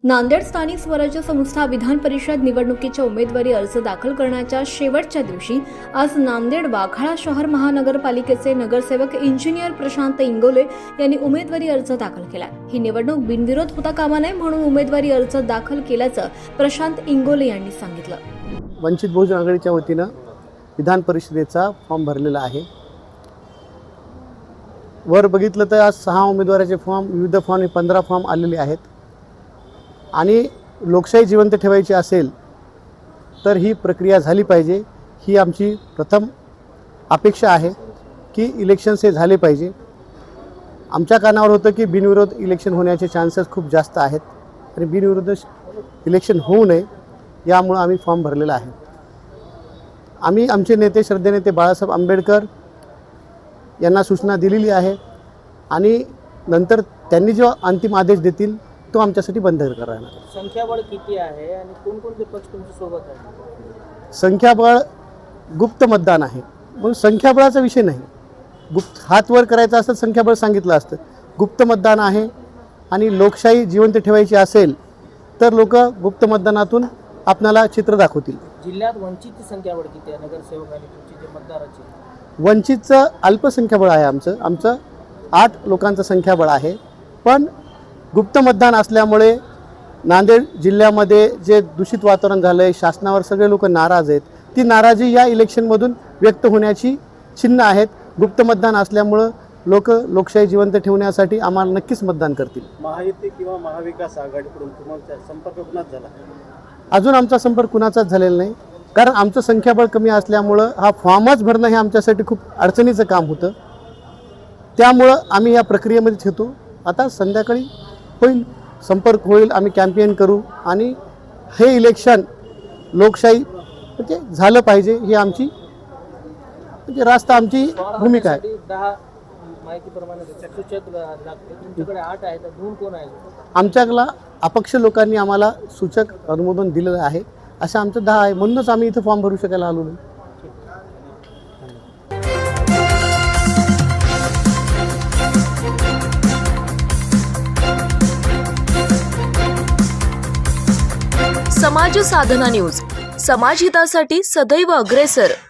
नांदेड स्थानिक स्वराज्य संस्था विधान परिषद निवडणुकीच्या उमेदवारी अर्ज दाखल करण्याच्या शेवटच्या दिवशी आज नांदेड वाघाळा शहर महानगरपालिकेचे नगरसेवक इंजिनियर प्रशांत इंगोले यांनी उमेदवारी अर्ज दाखल केला। ही निवडणूक बिनविरोध होता कामा नये म्हणून उमेदवारी अर्ज दाखल केल्याचं प्रशांत इंगोले यांनी सांगितलं। वंचित बहुजन आघाडीच्या वतीनं विधान परिषदेचा फॉर्म भरलेला आहे। वर बघितलं तर आज 6 उमेदवाराचे फॉर्म, विविध फॉर्म 15 फॉर्म आलेले आहेत आणि लोकशाही जिवंत ठेवायची असेल तर ही प्रक्रिया झाली पाहिजे। ही आमची प्रथम अपेक्षा आहे की इलेक्शन्स हे झाले पाहिजे। आमच्या कानावर होतं की बिनविरोध इलेक्शन होण्याचे चान्सेस खूप जास्त आहेत आणि बिनविरोध इलेक्शन होऊ नये यामुळे आम्ही फॉर्म भरलेला आहे। आम्ही आमचे नेते श्रद्धेनेते बाळासाहेब आंबेडकर यांना सूचना दिलेली आहे आणि नंतर त्यांनी जो अंतिम आदेश देतील तो आमच्यासाठी बंद करणार। संख्याबळ किती आहे आणि कोणकोणते पक्ष तुमच्या सोबत आहे? संख्याबळ गुप्त मतदान आहे, पण संख्याबळाचा विषय नाही। गुप्त हात वर करायचा असतं संख्याबळ सांगितलं असतं। गुप्त मतदान आहे आणि लोकशाही जिवंत ठेवायची असेल तर लोक गुप्त मतदानातून आपल्याला चित्र दाखवतील। जिल्ह्यात वंचितची संख्याबळ किती आहे नगरसेवक आणि तुमची जे मतदाराची? वंचितचं अल्पसंख्याबळ आहे। आमचं 8 लोकांचं संख्याबळ आहे, पण गुप्त मतदान असल्यामुळे नांदेड जिल्ह्यामध्ये जे दूषित वातावरण झालं आहे, शासनावर सगळे लोक नाराज आहेत। ती नाराजी या इलेक्शनमधून व्यक्त होण्याची चिन्ह आहेत। गुप्त मतदान असल्यामुळं लोक लोकशाही जिवंत ठेवण्यासाठी आम्हाला नक्कीच मतदान करतील। महायुती किंवा महाविकास आघाडीकडून तुम्हाला संपर्क कुणाचा झाला? अजून आमचा संपर्क कुणाचाच झालेला नाही, कारण आमचं संख्याबळ कमी असल्यामुळं हा फॉर्मच भरणं हे आमच्यासाठी खूप अडचणीचं काम होतं। त्यामुळं आम्ही या प्रक्रियेमध्येच होतो। आता संध्याकाळी होईल, संपर्क होईल, आम्ही कॅम्पेन करू आणि हे इलेक्शन लोकशाही म्हणजे झालं पाहिजे ही आमची म्हणजे रास्त आमची भूमिका आहे। 10 माहितीप्रमाणे सूचक लागते, तुमच्याकडे 8 आहेत, दोन कोण आहेत? आमच्याकडला अपक्ष लोकांनी आम्हाला सूचक अनुमोदन दिलेलं आहे, असं आमचं 10 आहे, म्हणूनच आम्ही इथं फॉर्म भरू शकायला आलो नाही। समाज साधना न्यूज, समाजहितासाठी सदैव अग्रेसर।